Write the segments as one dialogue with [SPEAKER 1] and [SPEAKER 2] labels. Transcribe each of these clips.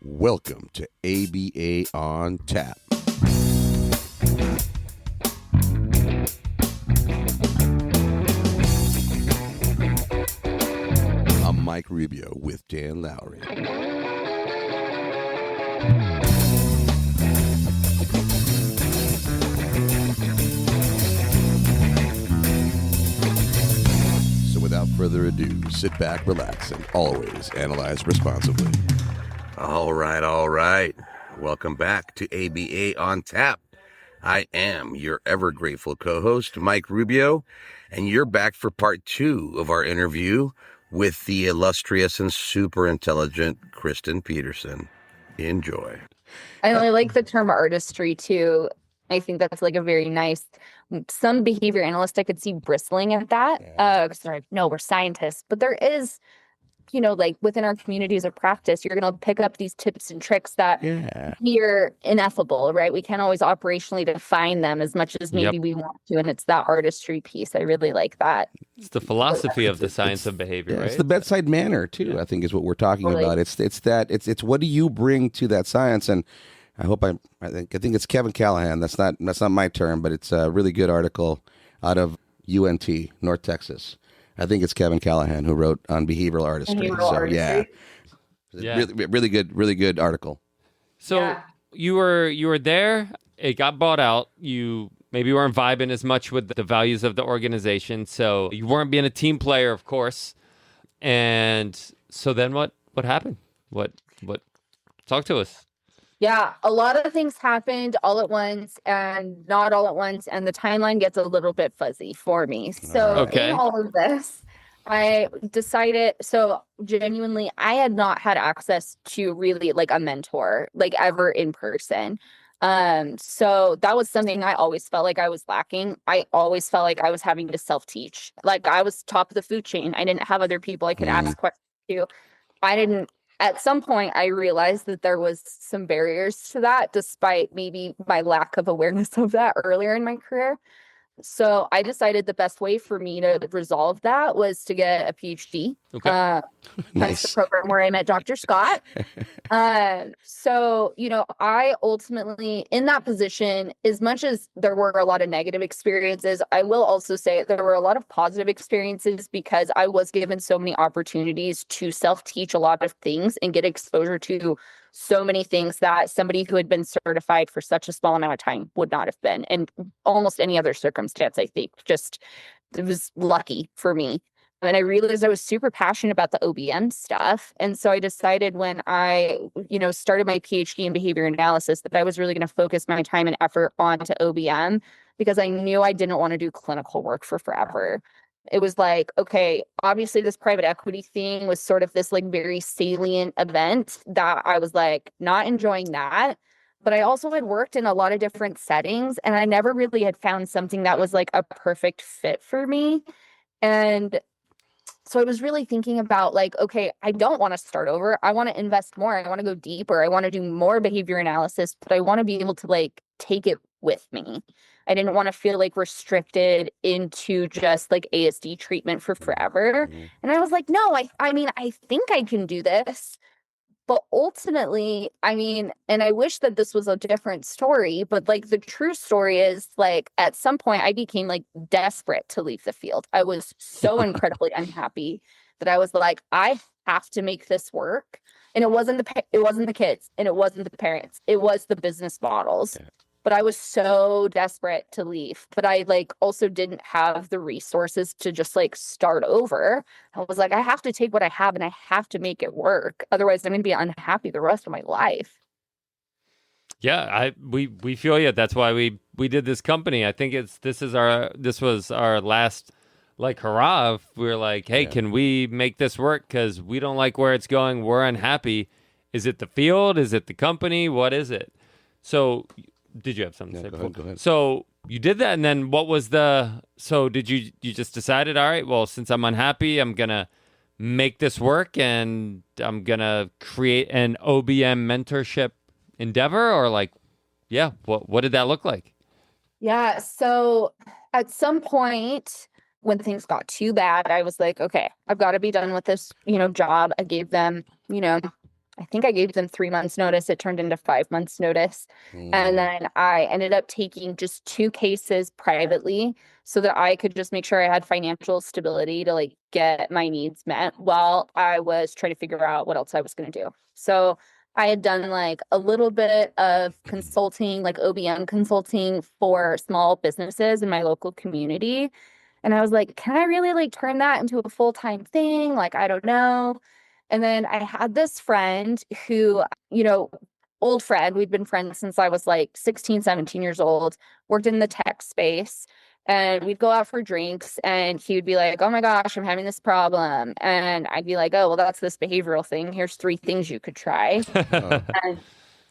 [SPEAKER 1] Welcome to ABA on Tap. I'm Mike Rubio with Dan Lowry. So without further ado, sit back, relax, and always analyze responsibly. All right. Welcome back to ABA on Tap. I am your ever grateful co-host, Mike Rubio, and you're back for part 2 of our interview with the illustrious and super intelligent Kristyn Peterson. Enjoy.
[SPEAKER 2] I really like the term artistry too. I think that's like a very nice, some behavior analyst I could see bristling at that. No, we're scientists, but there is, like within our communities of practice, you're going to pick up these tips and tricks that are ineffable, right? We can't always operationally define them as much as maybe we want to. And it's that artistry piece. I really like that.
[SPEAKER 3] It's the philosophy of the science of behavior, right?
[SPEAKER 1] It's the bedside manner too, I think is what we're talking about. It's what do you bring to that science? And I think it's Kevin Callahan. That's not my term, but it's a really good article out of UNT, North Texas. I think it's Kevin Callahan who wrote on behavioral artistry. Really good article.
[SPEAKER 3] So you were there. It got bought out. You maybe weren't vibing as much with the values of the organization, so you weren't being a team player, of course. And so then what happened? What? Talk to us.
[SPEAKER 2] Yeah, a lot of things happened all at once and not all at once, and the timeline gets a little bit fuzzy for me. So in all of this, I decided, so genuinely, I had not had access to really like a mentor, like ever in person. So that was something I always felt like I was lacking. I always felt like I was having to self-teach. Like I was top of the food chain. I didn't have other people I could ask questions to. At some point, I realized that there was some barriers to that, despite maybe my lack of awareness of that earlier in my career. So I decided the best way for me to resolve that was to get a PhD.
[SPEAKER 1] Nice.
[SPEAKER 2] That's the program where I met Dr. Scott. So, I ultimately, in that position, as much as there were a lot of negative experiences, I will also say there were a lot of positive experiences because I was given so many opportunities to self-teach a lot of things and get exposure to so many things that somebody who had been certified for such a small amount of time would not have been. And almost any other circumstance, I think, it was lucky for me. And I realized I was super passionate about the OBM stuff. And so I decided when I, started my PhD in behavior analysis that I was really going to focus my time and effort onto OBM because I knew I didn't want to do clinical work for forever. It was like, okay, obviously this private equity thing was sort of this like very salient event that I was like not enjoying that. But I also had worked in a lot of different settings and I never really had found something that was like a perfect fit for me. And so I was really thinking about like, okay, I don't want to start over. I want to invest more. I want to go deeper. I want to do more behavior analysis, but I want to be able to like take it with me. I didn't want to feel like restricted into just like ASD treatment for forever. And I was like, no, I think I can do this. But ultimately, and I wish that this was a different story, but like the true story is like at some point I became like desperate to leave the field. I was so incredibly unhappy that I was like, I have to make this work. And it wasn't the kids and it wasn't the parents. It was the business models. Yeah. But I was so desperate to leave. But I like also didn't have the resources to just like start over. I was like, I have to take what I have and I have to make it work. Otherwise, I'm going to be unhappy the rest of my life.
[SPEAKER 3] Yeah, we feel you. That's why we did this company. I think this was our last like hurrah. If we were like, hey, can we make this work? Because we don't like where it's going. We're unhappy. Is it the field? Is it the company? What is it? So. Did you have something to say before?
[SPEAKER 1] Go ahead.
[SPEAKER 3] So you did that, and then what was did you just decided, all right, well, since I'm unhappy, I'm going to make this work, and I'm going to create an OBM mentorship endeavor, or like, what did that look like?
[SPEAKER 2] Yeah, so at some point, when things got too bad, I was like, okay, I've got to be done with this, job. I gave them, I think I gave them 3 months notice. It turned into 5 months notice. And then I ended up taking just 2 cases privately so that I could just make sure I had financial stability to like get my needs met while I was trying to figure out what else I was going to do. So I had done like a little bit of consulting, like OBM consulting for small businesses in my local community. And I was like, can I really like turn that into a full-time thing? Like, I don't know. And then I had this friend who, old friend, we'd been friends since I was like 16, 17 years old, worked in the tech space. And we'd go out for drinks and he would be like, oh my gosh, I'm having this problem. And I'd be like, oh, well, that's this behavioral thing. Here's 3 things you could try. And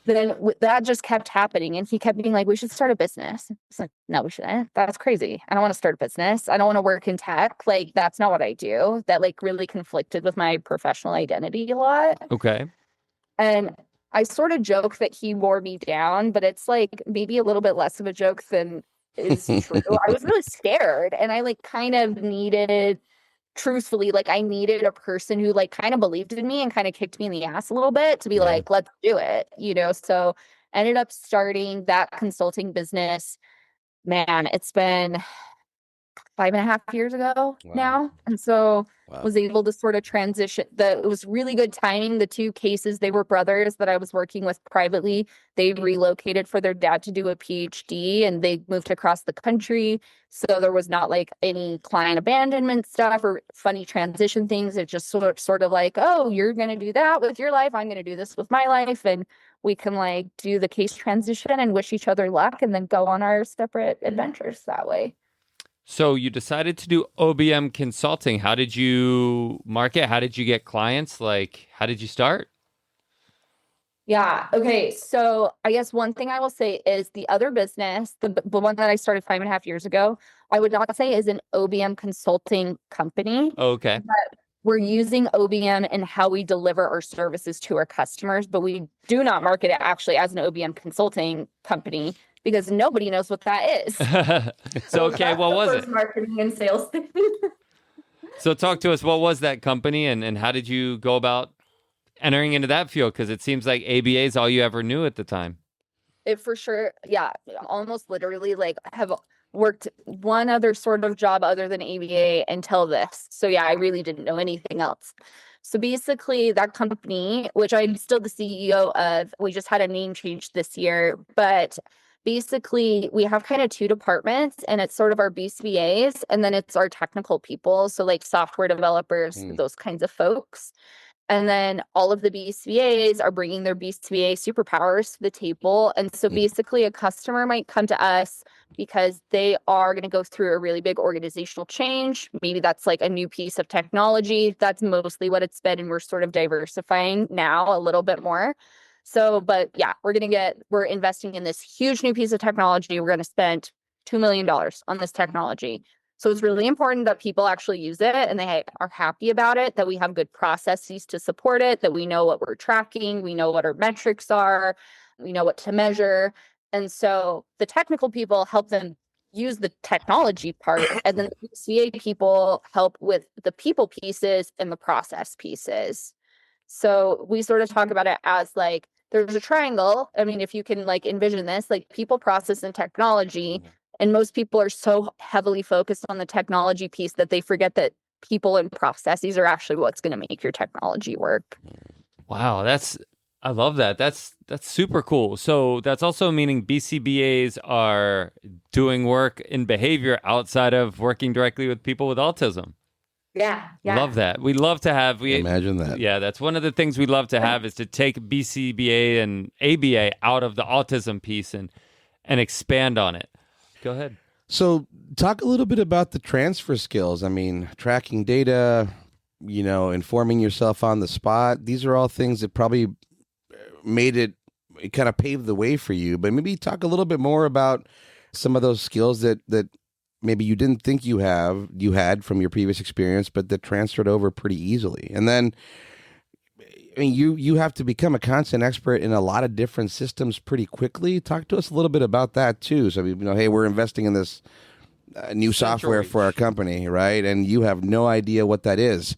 [SPEAKER 2] then that just kept happening. And he kept being like, we should start a business. It's like, no, we shouldn't. That's crazy. I don't want to start a business. I don't want to work in tech. Like, that's not what I do. That like really conflicted with my professional identity a lot.
[SPEAKER 3] Okay.
[SPEAKER 2] And I sort of joke that he wore me down, but it's like maybe a little bit less of a joke than is true. I was really scared and I like kind of needed, truthfully, like I needed a person who like kind of believed in me and kind of kicked me in the ass a little bit to be like, let's do it, So ended up starting that consulting business. Man, it's been 5.5 years ago now. And so was able to sort of transition. It was really good timing. The 2 cases, they were brothers that I was working with privately. They relocated for their dad to do a PhD and they moved across the country. So there was not like any client abandonment stuff or funny transition things. It just sort of like, oh, you're going to do that with your life. I'm going to do this with my life. And we can like do the case transition and wish each other luck and then go on our separate adventures that way.
[SPEAKER 3] So you decided to do OBM consulting. How did you market? How did you get clients? Like, how did you start?
[SPEAKER 2] Yeah. Okay. So I guess one thing I will say is the other business, the one that I started 5.5 years ago, I would not say is an OBM consulting company.
[SPEAKER 3] Okay.
[SPEAKER 2] But we're using OBM and how we deliver our services to our customers, but we do not market it actually as an OBM consulting company because nobody knows what that is.
[SPEAKER 3] So, okay, what was it?
[SPEAKER 2] Marketing and sales thing.
[SPEAKER 3] So talk to us. What was that company and how did you go about entering into that field? Because it seems like ABA is all you ever knew at the time.
[SPEAKER 2] It for sure. Yeah. Almost literally like have worked one other sort of job other than ABA until this. So yeah, I really didn't know anything else. So basically that company, which I'm still the CEO of, we just had a name change this year, but basically we have kind of 2 departments and it's sort of our BCBAs and then it's our technical people. So like software developers, those kinds of folks. And then all of the BCBAs are bringing their BCBA superpowers to the table. And so basically a customer might come to us because they are going to go through a really big organizational change. Maybe that's like a new piece of technology. That's mostly what it's been. And we're sort of diversifying now a little bit more. So, but yeah, we're investing in this huge new piece of technology. We're going to spend $2 million on this technology. So it's really important that people actually use it and they are happy about it, that we have good processes to support it, that we know what we're tracking, we know what our metrics are, we know what to measure. And so the technical people help them use the technology part, and then the CA people help with the people pieces and the process pieces. So we sort of talk about it as like, there's a triangle. I mean, if you can like envision this, like people, process, and technology. And most people are so heavily focused on the technology piece that they forget that people and processes are actually what's going to make your technology work.
[SPEAKER 3] Wow, I love that. That's super cool. So that's also meaning BCBAs are doing work in behavior outside of working directly with people with autism.
[SPEAKER 2] Yeah.
[SPEAKER 3] Love that. We love to have.
[SPEAKER 1] Imagine that.
[SPEAKER 3] Yeah, that's one of the things we love to have is to take BCBA and ABA out of the autism piece and expand on it. Go ahead.
[SPEAKER 1] So talk a little bit about the transfer skills. I mean, tracking data, informing yourself on the spot. These are all things that probably it kind of paved the way for you. But maybe talk a little bit more about some of those skills that maybe you didn't think you had from your previous experience, but that transferred over pretty easily. And then, I mean, you have to become a content expert in a lot of different systems pretty quickly. Talk to us a little bit about that too. So, hey, we're investing in this new software for our company, right? And you have no idea what that is.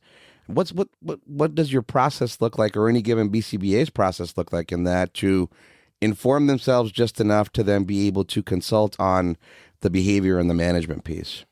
[SPEAKER 1] What does your process look like, or any given BCBA's process look like in that, to inform themselves just enough to then be able to consult on the behavior and the management piece?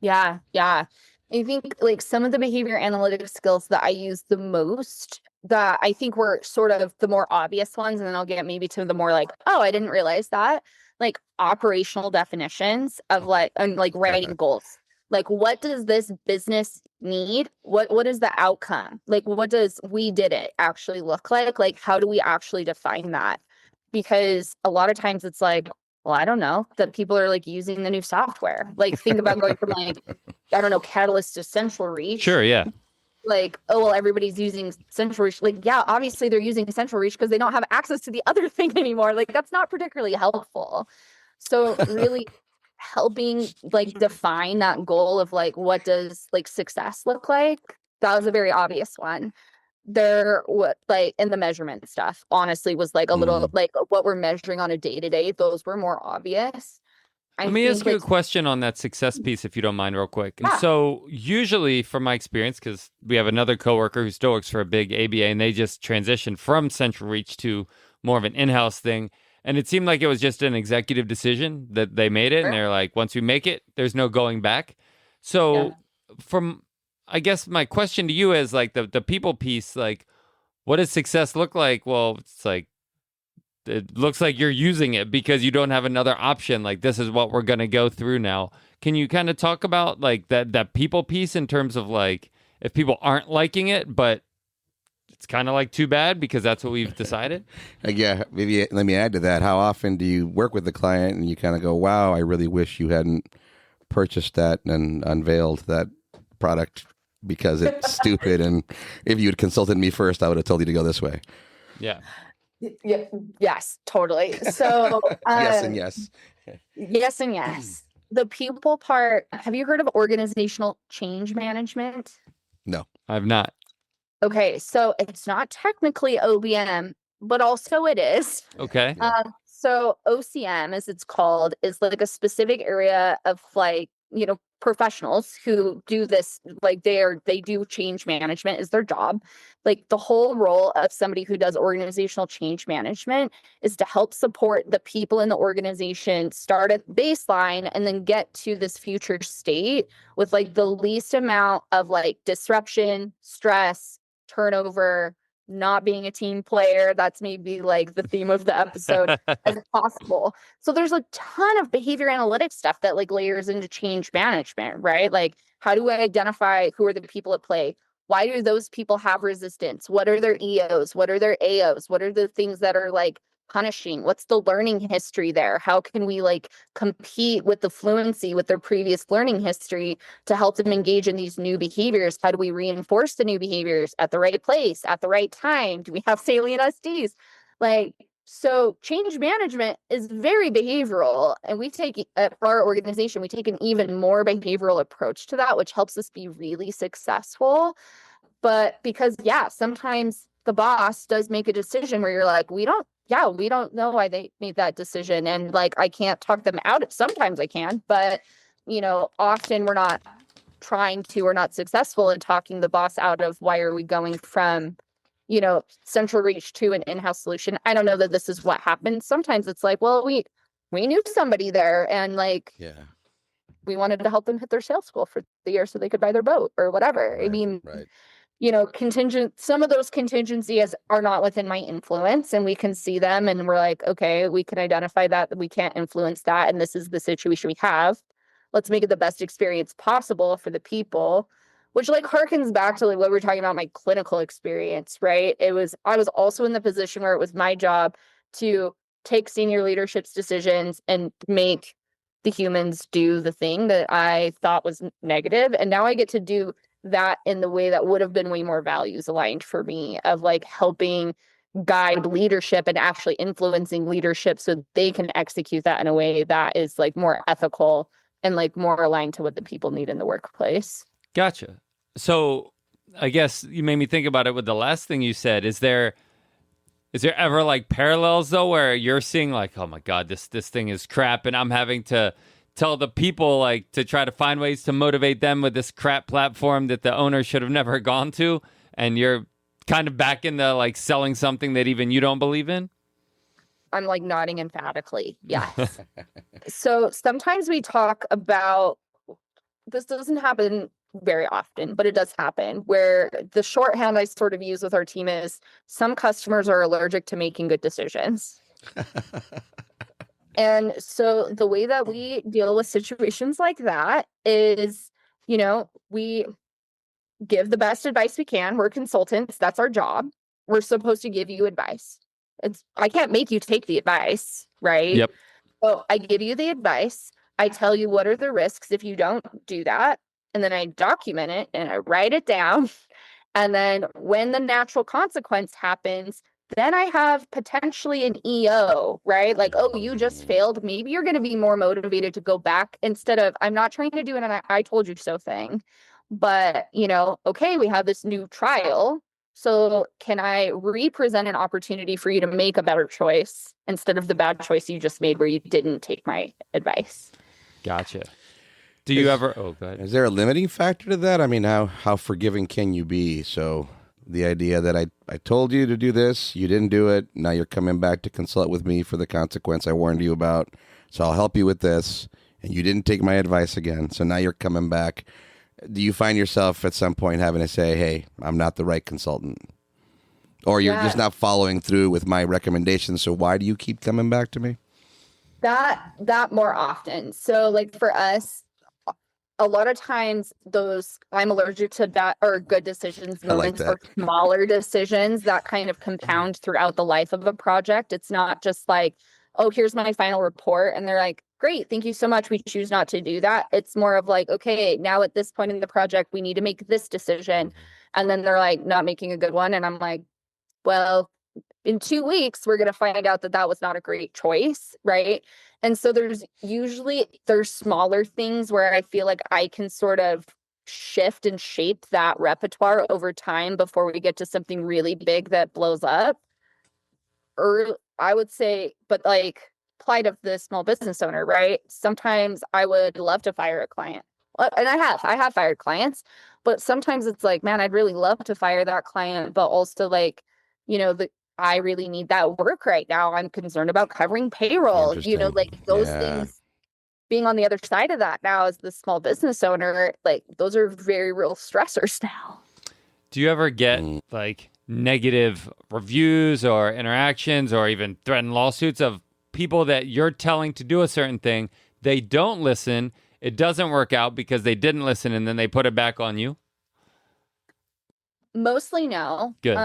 [SPEAKER 2] Yeah, yeah. I think like some of the behavior analytics skills that I use the most, that I think were sort of the more obvious ones, and then I'll get maybe to the more like, oh, I didn't realize that, like operational definitions of like, and like writing goals. Like, what does this business need? What is the outcome? Like, what does we did it actually look like? Like, how do we actually define that? Because a lot of times it's like, well, I don't know, that people are like using the new software. Like, think about going from like, I don't know, Catalyst to Central Reach.
[SPEAKER 3] Sure, yeah.
[SPEAKER 2] Like, oh, well, everybody's using Central Reach. Like, yeah, obviously they're using Central Reach because they don't have access to the other thing anymore. Like, that's not particularly helpful. So really helping like define that goal of like, what does like success look like? That was a very obvious one. There, what like in the measurement stuff, honestly, was like a little like what we're measuring on a day-to-day. Those were more obvious.
[SPEAKER 3] Let me ask you a question on that success piece, if you don't mind, real quick.
[SPEAKER 2] Yeah.
[SPEAKER 3] And so usually from my experience, because we have another coworker who still works for a big ABA, and they just transitioned from Central Reach to more of an in-house thing. And it seemed like it was just an executive decision that they made it. Sure. And they're like, once we make it, there's no going back. So from, I guess my question to you is like the people piece, like what does success look like? Well, it's like, it looks like you're using it because you don't have another option. Like, this is what we're going to go through now. Can you kind of talk about like that people piece in terms of like, if people aren't liking it, but it's kind of like too bad because that's what we've decided?
[SPEAKER 1] Yeah, maybe let me add to that. How often do you work with the client and you kind of go, wow, I really wish you hadn't purchased that and unveiled that product because it's stupid. And if you had consulted me first, I would have told you to go this way.
[SPEAKER 3] Yeah.
[SPEAKER 2] Yeah. Yes, totally. So
[SPEAKER 1] yes and yes.
[SPEAKER 2] Yes and yes. The people part, have you heard of organizational change management?
[SPEAKER 1] No,
[SPEAKER 3] I've not.
[SPEAKER 2] Okay, so it's not technically OBM, but also it is.
[SPEAKER 3] Okay.
[SPEAKER 2] So OCM, as it's called, is like a specific area of like, you know, professionals who do this, like they do change management is their job. Like the whole role of somebody who does organizational change management is to help support the people in the organization start at baseline and then get to this future state with like the least amount of like disruption, stress, turnover, not being a team player. That's maybe like the theme of the episode as possible. So there's a ton of behavior analytics stuff that like layers into change management, right? Like, how do I identify who are the people at play? Why do those people have resistance? What are their EOs? What are their AOs? What are the things that are like punishing? What's the learning history there? How can we like compete with the fluency with their previous learning history to help them engage in these new behaviors? How do we reinforce the new behaviors at the right place, at the right time? Do we have salient SDs? Like, so change management is very behavioral, and we take for our organization, we take an even more behavioral approach to that, which helps us be really successful. But because, yeah, sometimes the boss does make a decision where you're like, we don't know why they made that decision. And like, I can't talk them out. Sometimes I can, but you know, often we're not successful in talking the boss out of why are we going from, you know, Central Reach to an in-house solution. I don't know that this is what happened. Sometimes it's like, well, we knew somebody there and like, we wanted to help them hit their sales goal for the year so they could buy their boat or whatever.
[SPEAKER 1] Right,
[SPEAKER 2] I mean,
[SPEAKER 1] right.
[SPEAKER 2] You know, some of those contingencies are not within my influence, and we can see them and we're like, okay, we can identify that we can't influence that. And this is the situation we have. Let's make it the best experience possible for the people, which like harkens back to like what we were talking about, my clinical experience, right? I was also in the position where it was my job to take senior leadership's decisions and make the humans do the thing that I thought was negative. And now I get to do that in the way that would have been way more values aligned for me, of like helping guide leadership and actually influencing leadership so they can execute that in a way that is like more ethical and like more aligned to what the people need in the workplace.
[SPEAKER 3] Gotcha. So I guess you made me think about it with the last thing you said. Is there ever like parallels though where you're seeing like, oh my God, this thing is crap and I'm having to tell the people like to try to find ways to motivate them with this crap platform that the owner should have never gone to, and you're kind of back into like selling something that even you don't believe in?
[SPEAKER 2] I'm like nodding emphatically. Yes. So sometimes we talk about, this doesn't happen very often, but it does happen, where the shorthand I sort of use with our team is some customers are allergic to making good decisions. And so the way that we deal with situations like that is, we give the best advice we can. We're consultants. That's our job. We're supposed to give you advice. I can't make you take the advice, right?
[SPEAKER 3] Yep.
[SPEAKER 2] So I give you the advice. I tell you what are the risks if you don't do that. And then I document it and I write it down. And then when the natural consequence happens, then I have potentially an EO, right? Like, oh, you just failed. Maybe you're going to be more motivated to go back instead of, I'm not trying to do an I told you so thing. But, okay, we have this new trial. So can I represent an opportunity for you to make a better choice instead of the bad choice you just made where you didn't take my advice?
[SPEAKER 3] Gotcha. Do you ever... Oh, go ahead.
[SPEAKER 1] Is there a limiting factor to that? I mean, how forgiving can you be? So the idea that I told you to do this, you didn't do it, now you're coming back to consult with me for the consequence I warned you about, so I'll help you with this, and you didn't take my advice again, so now you're coming back. Do you find yourself at some point having to say, hey, I'm not the right consultant? Or you're just not following through with my recommendations, so why do you keep coming back to me?
[SPEAKER 2] That more often. So like for us, a lot of times those I'm allergic to bad or good decisions moments or smaller decisions that kind of compound throughout the life of a project. It's not just like, oh, here's my final report. And they're like, great, thank you so much. We choose not to do that. It's more of like, okay, now at this point in the project, we need to make this decision. And then they're like, not making a good one. And I'm like, well, in 2 weeks, we're going to find out that was not a great choice, right? And so there's smaller things where I feel like I can sort of shift and shape that repertoire over time before we get to something really big that blows up. Or I would say, but like plight of the small business owner, right? Sometimes I would love to fire a client. And I have fired clients, but sometimes it's like, man, I'd really love to fire that client, but also like, I really need that work right now. I'm concerned about covering payroll, like those things. Being on the other side of that now as the small business owner, like those are very real stressors now.
[SPEAKER 3] Do you ever get like negative reviews or interactions or even threatened lawsuits of people that you're telling to do a certain thing? They don't listen. It doesn't work out because they didn't listen, and then they put it back on you?
[SPEAKER 2] Mostly no.
[SPEAKER 3] Good.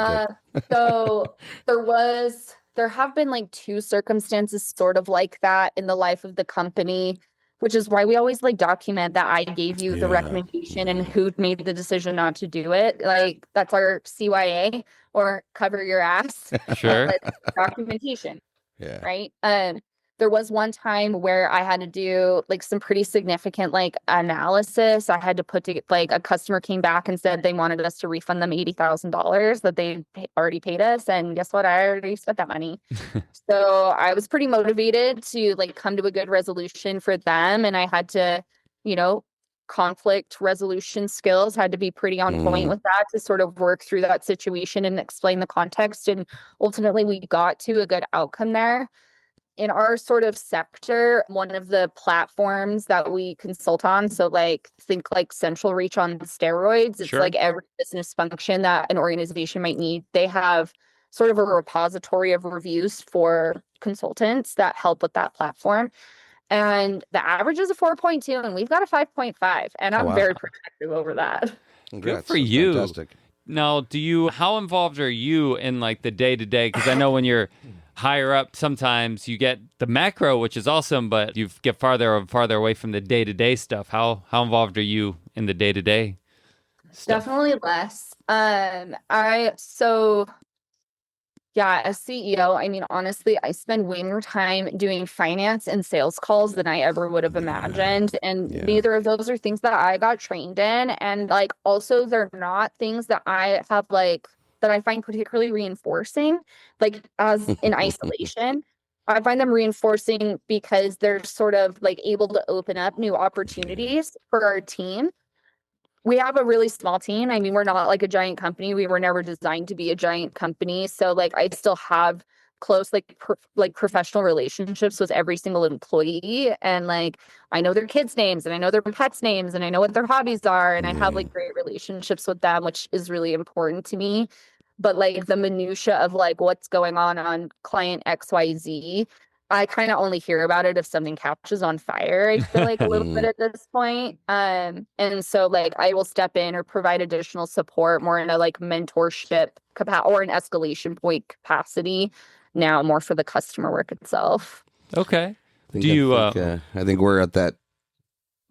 [SPEAKER 2] So there have been like 2 circumstances sort of like that in the life of the company, which is why we always like document that I gave you the recommendation and who made the decision not to do it. Like that's our CYA, or cover your ass.
[SPEAKER 3] Sure.
[SPEAKER 2] Documentation.
[SPEAKER 1] Yeah.
[SPEAKER 2] Right. There was one time where I had to do like some pretty significant like analysis. I had to put to like a customer came back and said they wanted us to refund them $80,000 that they already paid us. And guess what? I already spent that money. So I was pretty motivated to like come to a good resolution for them. And I had to, conflict resolution skills had to be pretty on point with that to sort of work through that situation and explain the context. And ultimately we got to a good outcome there. In our sort of sector, one of the platforms that we consult on, so like think like Central Reach on steroids, it's like every business function that an organization might need. They have sort of a repository of reviews for consultants that help with that platform. And the average is a 4.2 and we've got a 5.5. And I'm very protective over that.
[SPEAKER 3] Good for you. Fantastic. Now, how involved are you in like the day-to-day? Because I know when you're higher up, sometimes you get the macro, which is awesome, but you get farther and farther away from the day-to-day stuff. How involved are you in the day-to-day stuff?
[SPEAKER 2] Definitely less. As CEO, I mean, honestly, I spend way more time doing finance and sales calls than I ever would have imagined. And neither of those are things that I got trained in. And like, also they're not things that I have like, that I find particularly reinforcing, like as in isolation. I find them reinforcing because they're sort of like able to open up new opportunities for our team. We have a really small team. I mean, we're not like a giant company. We were never designed to be a giant company. So like I still have close like professional relationships with every single employee, and like I know their kids' names and I know their pets' names and I know what their hobbies are, and I have like great relationships with them, which is really important to me. But like the minutia of like what's going on client XYZ, I kind of only hear about it if something catches on fire, I feel like a little bit at this point. And so like I will step in or provide additional support more in a like mentorship or an escalation point capacity now, more for the customer work itself.
[SPEAKER 3] Okay.
[SPEAKER 1] I think we're at that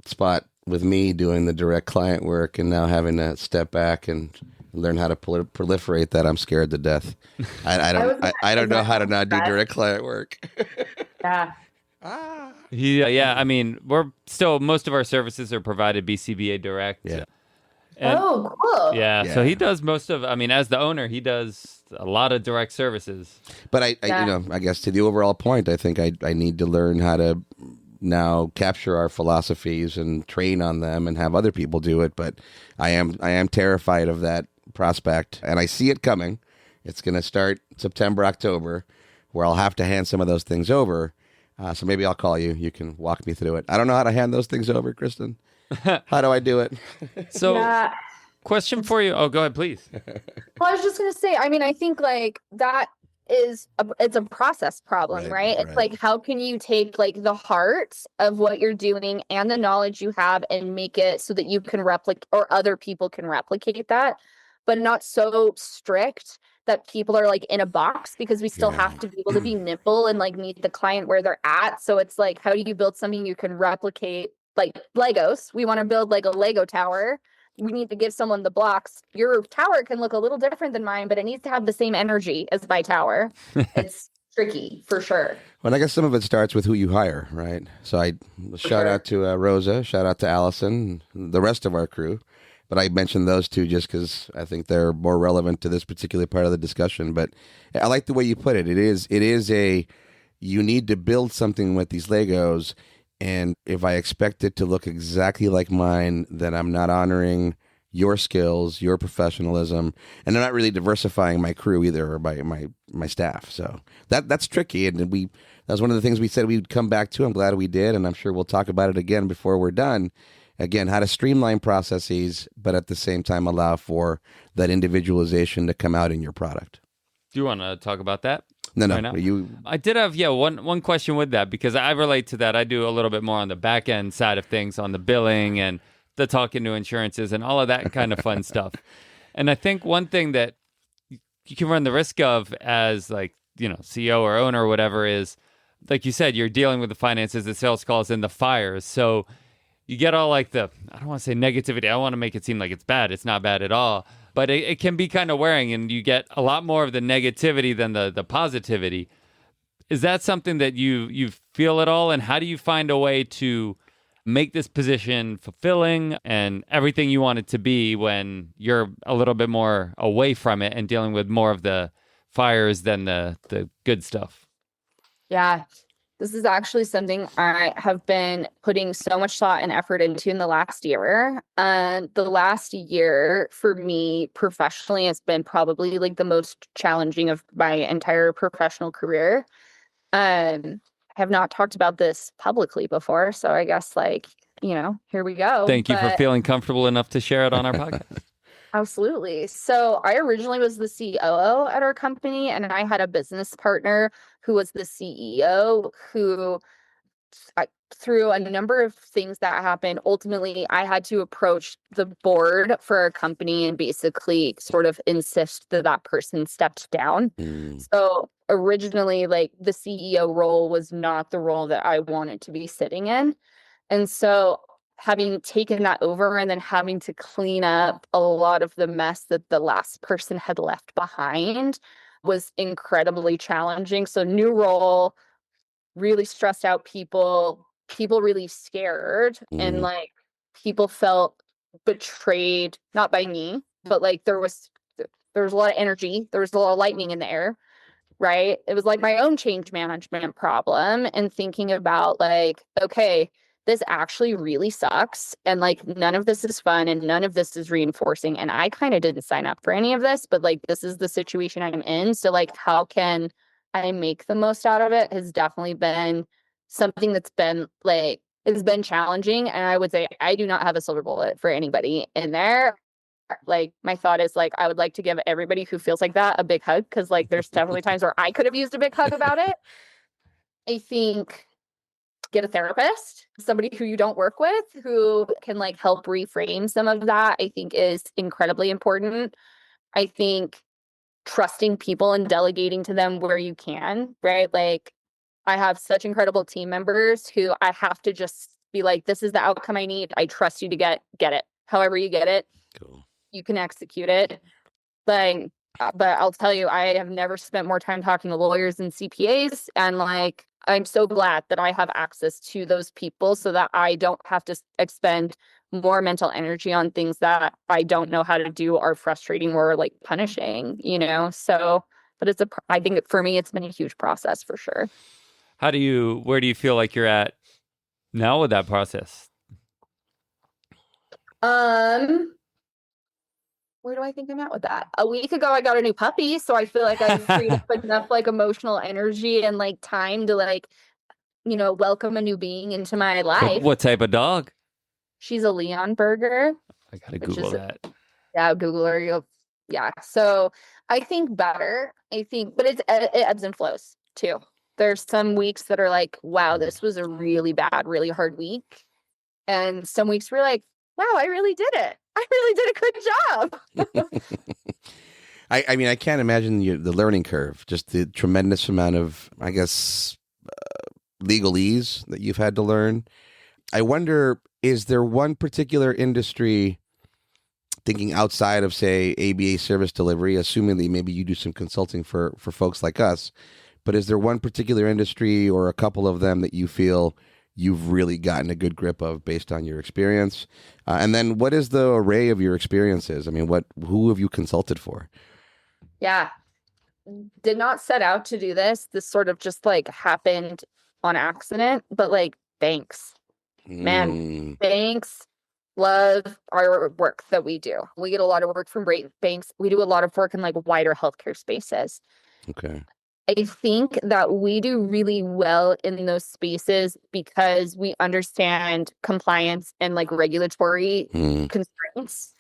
[SPEAKER 1] spot with me doing the direct client work and now having to step back and learn how to proliferate that. I'm scared to death. I don't know how to not do direct client work.
[SPEAKER 2] Yeah.
[SPEAKER 3] Yeah. I mean, most of our services are provided BCBA direct.
[SPEAKER 1] Yeah.
[SPEAKER 3] And,
[SPEAKER 2] cool.
[SPEAKER 3] Yeah. So he does as the owner, he does a lot of direct services.
[SPEAKER 1] But I guess to the overall point, I think I need to learn how to now capture our philosophies and train on them and have other people do it. But I am terrified of that prospect, and I see it coming. It's going to start September, October, where I'll have to hand some of those things over. So maybe I'll call you. You can walk me through it. I don't know how to hand those things over, Kristen. How do I do it?
[SPEAKER 3] So, question for you. Oh, go ahead, please.
[SPEAKER 2] Well, I was just going to say, I mean, I think like that it's a process problem, right? It's like, how can you take like the heart of what you're doing and the knowledge you have and make it so that you can replicate, or other people can replicate that, but not so strict that people are like in a box, because we still have to be able to be nimble and like meet the client where they're at. So it's like, how do you build something you can replicate? Like Legos, we want to build like a Lego tower. We need to give someone the blocks. Your tower can look a little different than mine, but it needs to have the same energy as my tower. It's tricky for sure.
[SPEAKER 1] Well, I guess some of it starts with who you hire, right? So shout out to Rosa, shout out to Allison, the rest of our crew. But I mentioned those two just because I think they're more relevant to this particular part of the discussion. But I like the way you put it. It is you need to build something with these Legos. And if I expect it to look exactly like mine, then I'm not honoring your skills, your professionalism, and I'm not really diversifying my crew either, or my staff. So that's tricky. And that was one of the things we said we'd come back to. I'm glad we did. And I'm sure we'll talk about it again before we're done. Again, how to streamline processes, but at the same time allow for that individualization to come out in your product.
[SPEAKER 3] Do you want to talk about that?
[SPEAKER 1] No.
[SPEAKER 3] Right, I did have one question with that, because I relate to that. I do a little bit more on the back end side of things, on the billing and the talking to insurances and all of that kind of fun stuff. And I think one thing that you can run the risk of as like, CEO or owner or whatever is, like you said, you're dealing with the finances, the sales calls, and the fires. So you get all like I don't want to say negativity. I want to make it seem like it's bad. It's not bad at all. But it can be kind of wearing, and you get a lot more of the negativity than the positivity. Is that something that you feel at all? And how do you find a way to make this position fulfilling and everything you want it to be when you're a little bit more away from it and dealing with more of the fires than the good stuff?
[SPEAKER 2] Yeah. This is actually something I have been putting so much thought and effort into in the last year. The last year for me professionally has been probably like the most challenging of my entire professional career. I have not talked about this publicly before, so I guess here we go.
[SPEAKER 3] Thank you for feeling comfortable enough to share it on our podcast.
[SPEAKER 2] Absolutely. So I originally was the COO at our company, and I had a business partner who was the CEO who, through a number of things that happened, ultimately I had to approach the board for our company and basically sort of insist that person stepped down. So originally, like, the CEO role was not the role that I wanted to be sitting in. And so having taken that over and then having to clean up a lot of the mess that the last person had left behind was incredibly challenging. So new role, really stressed out people really scared, and like people felt betrayed, not by me, but like there was a lot of energy, there was a lot of lightning in the air. right? It was like my own change management problem and thinking about like, okay, this actually really sucks. And like, none of this is fun and none of this is reinforcing. And I kind of didn't sign up for any of this, but like, this is the situation I'm in. So like, how can I make the most out of it has definitely been something that's been like, it's been challenging. And I would say I do not have a silver bullet for anybody in there. Like, my thought is like, I would like to give everybody who feels like that a big hug. Cause like, there's definitely times where I could have used a big hug about it. I think get a therapist, somebody who you don't work with, who can like help reframe some of that, I think is incredibly important. I think trusting people and delegating to them where you can, right? Like, I have such incredible team members who I have to just be like, this is the outcome I need. I trust you to get it. However you get it,
[SPEAKER 1] Cool.
[SPEAKER 2] you can execute it. But I'll tell you, I have never spent more time talking to lawyers and CPAs. And like, I'm so glad that I have access to those people so that I don't have to expend more mental energy on things that I don't know how to do, are frustrating or like punishing, you know? So, but I think for me, it's been a huge process for sure.
[SPEAKER 3] Where do you feel like you're at now with that process?
[SPEAKER 2] Where do I think I'm at with that? A week ago, I got a new puppy. So I feel like I've freed up enough like emotional energy and like time to like, you know, welcome a new being into my life.
[SPEAKER 3] What type of dog?
[SPEAKER 2] She's a Leon Burger.
[SPEAKER 3] I gotta Google that.
[SPEAKER 2] Yeah, Google her. Yeah. So I think better. But it ebbs and flows too. There's some weeks that are like, wow, this was a really bad, really hard week. And some weeks we're like, wow, I really did it. I really did a good job.
[SPEAKER 1] I mean, I can't imagine the learning curve, just the tremendous amount of, I guess, legalese that you've had to learn. I wonder, is there one particular industry, thinking outside of, say, ABA service delivery, assuming that maybe you do some consulting for folks like us, but is there one particular industry or a couple of them that you feel you've really gotten a good grip of based on your experience? And then what is the array of your experiences? I mean, who have you consulted for?
[SPEAKER 2] Yeah. Did not set out to do this. This sort of just like happened on accident, but like banks, man, banks love our work that we do. We get a lot of work from banks. We do a lot of work in like wider healthcare spaces.
[SPEAKER 1] Okay.
[SPEAKER 2] I think that we do really well in those spaces because we understand compliance and like regulatory constraints.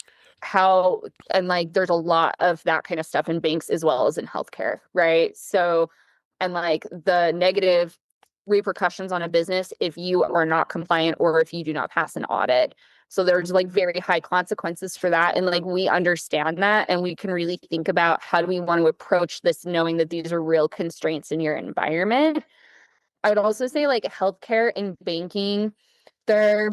[SPEAKER 2] And like there's a lot of that kind of stuff in banks as well as in healthcare, right? So, and like the negative repercussions on a business if you are not compliant or if you do not pass an audit. So there's like very high consequences for that. And like we understand that and we can really think about how do we want to approach this knowing that these are real constraints in your environment. I would also say like healthcare and banking, they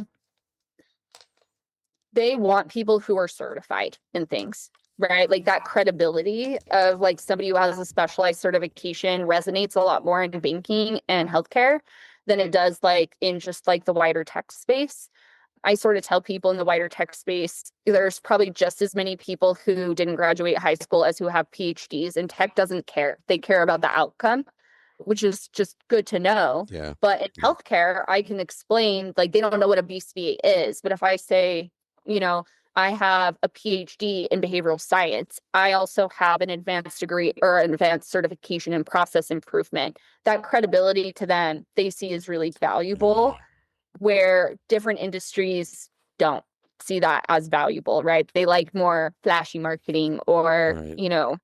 [SPEAKER 2] want people who are certified in things, right? Like that credibility of like somebody who has a specialized certification resonates a lot more in banking and healthcare than it does like in just like the wider tech space. I sort of tell people in the wider tech space, there's probably just as many people who didn't graduate high school as who have PhDs, and tech doesn't care. They care about the outcome, which is just good to know.
[SPEAKER 1] Yeah.
[SPEAKER 2] But in healthcare, I can explain, like, they don't know what a BCBA is. But if I say, you know, I have a PhD in behavioral science, I also have an advanced degree or an advanced certification in process improvement, that credibility to them, they see is really valuable. Where different industries don't see that as valuable, right? They like more flashy marketing or,
[SPEAKER 1] Right.
[SPEAKER 2] you know,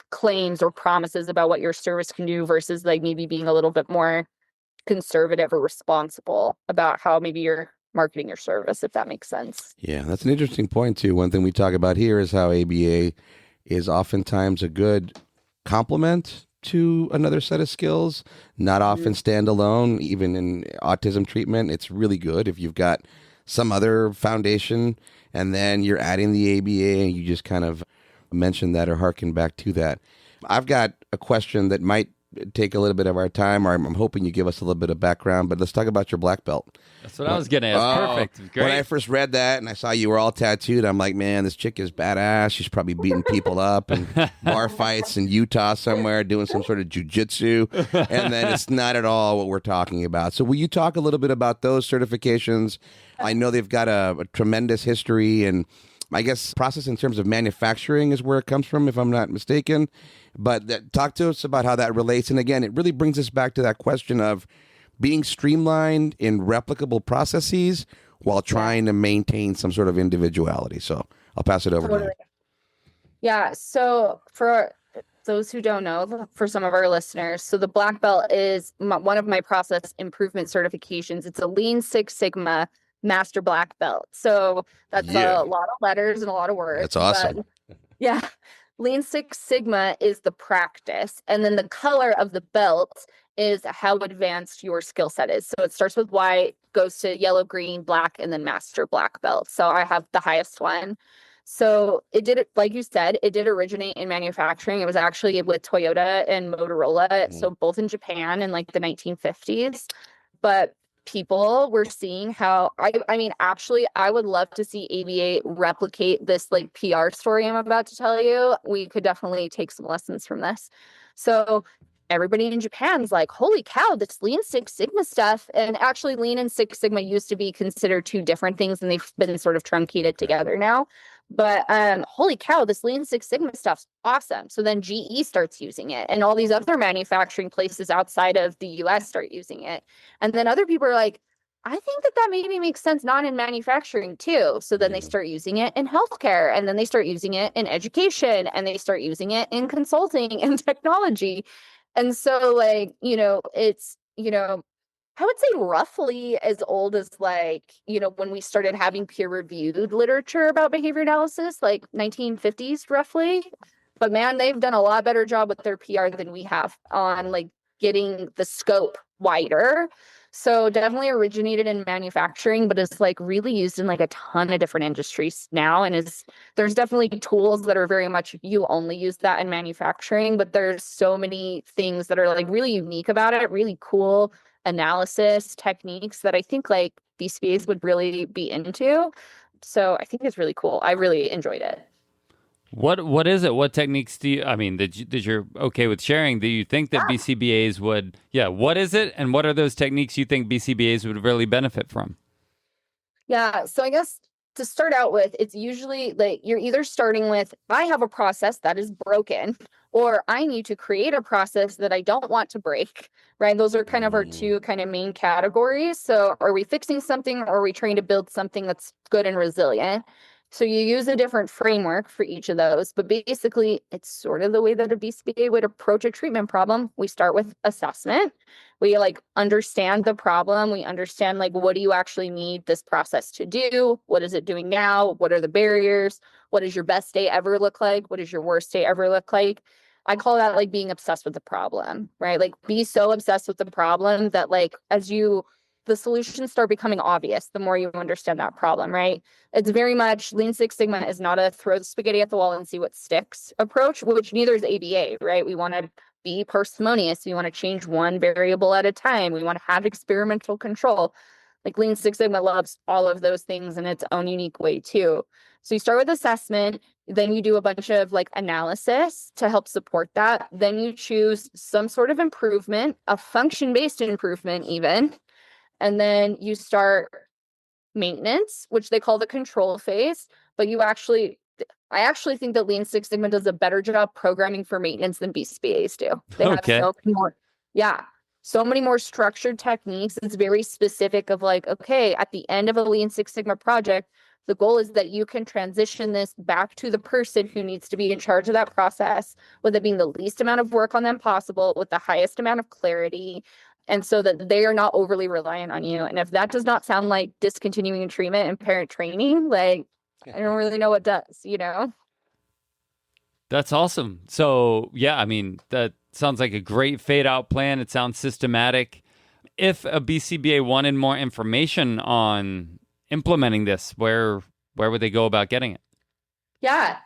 [SPEAKER 2] claims or promises about what your service can do versus like maybe being a little bit more conservative or responsible about how maybe you're marketing your service, if that makes sense.
[SPEAKER 1] Yeah, that's an interesting point too. One thing we talk about here is how ABA is oftentimes a good complement to another set of skills, not often standalone. Even in autism treatment, it's really good if you've got some other foundation and then you're adding the ABA and you just kind of mention that or harken back to that. I've got a question that might take a little bit of our time, or I'm hoping you give us a little bit of background, but let's talk about your black belt.
[SPEAKER 3] That's what I was going to ask. Perfect. Great.
[SPEAKER 1] When I first read that and I saw you were all tattooed, I'm like, man, this chick is badass. She's probably beating people up and bar fights in Utah somewhere, doing some sort of jujitsu. And then it's not at all what we're talking about. So will you talk a little bit about those certifications? I know they've got a tremendous history, and I guess process in terms of manufacturing is where it comes from, if I'm not mistaken. But talk to us about how that relates. And again, it really brings us back to that question of being streamlined in replicable processes while trying to maintain some sort of individuality. So I'll pass it over to you.
[SPEAKER 2] Yeah. So for those who don't know, for some of our listeners, so the black belt is one of my process improvement certifications. It's a Lean Six Sigma Master Black Belt. So that's a lot of letters and a lot of words.
[SPEAKER 1] That's awesome.
[SPEAKER 2] Yeah. Lean Six Sigma is the practice. And then the color of the belt is how advanced your skill set is. So it starts with white, goes to yellow, green, black, and then master black belt. So I have the highest one. So it did, like you said, it did originate in manufacturing. It was actually with Toyota and Motorola. So both in Japan in like the 1950s. But people were seeing how I mean, actually, I would love to see ABA replicate this like PR story I'm about to tell you. We could definitely take some lessons from this. So everybody in Japan's like, holy cow, this Lean Six Sigma stuff. And actually, Lean and Six Sigma used to be considered two different things, and they've been sort of truncated together now. But holy cow, this Lean Six Sigma stuff's awesome. So then GE starts using it, and all these other manufacturing places outside of the US start using it. And then other people are like, I think that maybe makes sense not in manufacturing too. So then they start using it in healthcare, and then they start using it in education, and they start using it in consulting and technology. And so like, it's, I would say roughly as old as like, when we started having peer-reviewed literature about behavior analysis, like 1950s roughly. But man, they've done a lot better job with their PR than we have on like getting the scope wider. So definitely originated in manufacturing, but it's like really used in like a ton of different industries now. And there's definitely tools that are very much, you only use that in manufacturing, but there's so many things that are like really unique about it, really cool analysis techniques that I think like BCBAs would really be into. So I think it's really cool. I really enjoyed it.
[SPEAKER 3] What is it? What techniques do you, I mean, that you're okay with sharing? Do you think that BCBAs would, what is it? And what are those techniques you think BCBAs would really benefit from? Yeah.
[SPEAKER 2] So I guess to start out with, it's usually like you're either starting with, I have a process that is broken, or I need to create a process that I don't want to break, right? Those are kind of our two kind of main categories. So are we fixing something, or are we trying to build something that's good and resilient? So you use a different framework for each of those, but basically it's sort of the way that a BCBA would approach a treatment problem. We start with assessment. We like understand the problem. We understand like, what do you actually need this process to do? What is it doing now? What are the barriers? What does your best day ever look like? What does your worst day ever look like? I call that like being obsessed with the problem, right? Like be so obsessed with the problem that like the solutions start becoming obvious the more you understand that problem, right? It's very much Lean Six Sigma is not a throw the spaghetti at the wall and see what sticks approach, which neither is ABA, right? We want to be parsimonious. We want to change one variable at a time. We want to have experimental control. Like Lean Six Sigma loves all of those things in its own unique way too. So you start with assessment, then you do a bunch of like analysis to help support that. Then you choose some sort of improvement, a function-based improvement even. And then you start maintenance, which they call the control phase. But I actually think that Lean Six Sigma does a better job programming for maintenance than BCBAs do. They have so many more structured techniques. It's very specific of like, okay, at the end of a Lean Six Sigma project, the goal is that you can transition this back to the person who needs to be in charge of that process, with it being the least amount of work on them possible, with the highest amount of clarity, and so that they are not overly reliant on you. And if that does not sound like discontinuing treatment and parent training, like I don't really know what does,
[SPEAKER 3] That's awesome. So I mean, that sounds like a great fade out plan. It sounds systematic. If a BCBA wanted more information on implementing this, where would they go about getting it?
[SPEAKER 2] Yeah,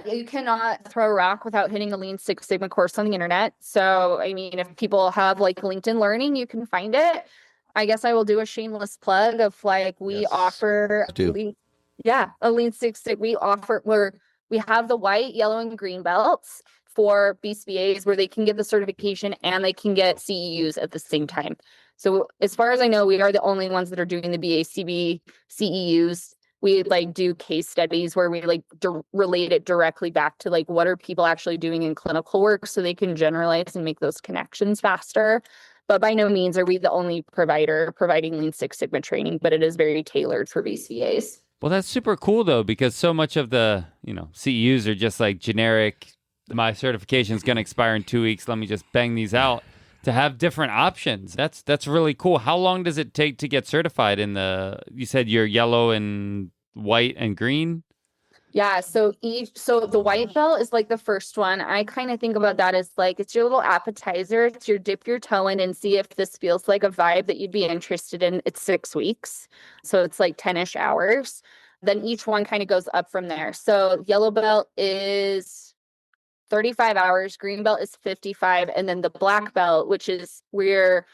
[SPEAKER 2] you cannot throw a rock without hitting a Lean Six Sigma course on the internet. So, I mean, if people have like LinkedIn Learning, you can find it. I guess I will do a shameless plug of like we
[SPEAKER 1] Yes.
[SPEAKER 2] offer
[SPEAKER 1] Do.
[SPEAKER 2] a Lean Six Sigma. We have the white, yellow, and green belts for BCBAs where they can get the certification and they can get CEUs at the same time. So, as far as I know, we are the only ones that are doing the BACB CEUs. We like do case studies where we like relate it directly back to like what are people actually doing in clinical work so they can generalize and make those connections faster. But by no means are we the only provider providing Lean Six Sigma training, but it is very tailored for BCAs.
[SPEAKER 3] Well, that's super cool though, because so much of the, CEUs are just like generic. My certification is going to expire in 2 weeks. Let me just bang these out. To have different options, that's really cool. How long does it take to get certified you said you're yellow and white and green?
[SPEAKER 2] Yeah, so the white belt is like the first one. I kind of think about that as like it's your little appetizer. It's your dip your toe in and see if this feels like a vibe that you'd be interested in. It's 6 weeks. So it's like 10-ish hours. Then each one kind of goes up from there. So yellow belt is 35 hours, green belt is 55, and then the black belt, which is where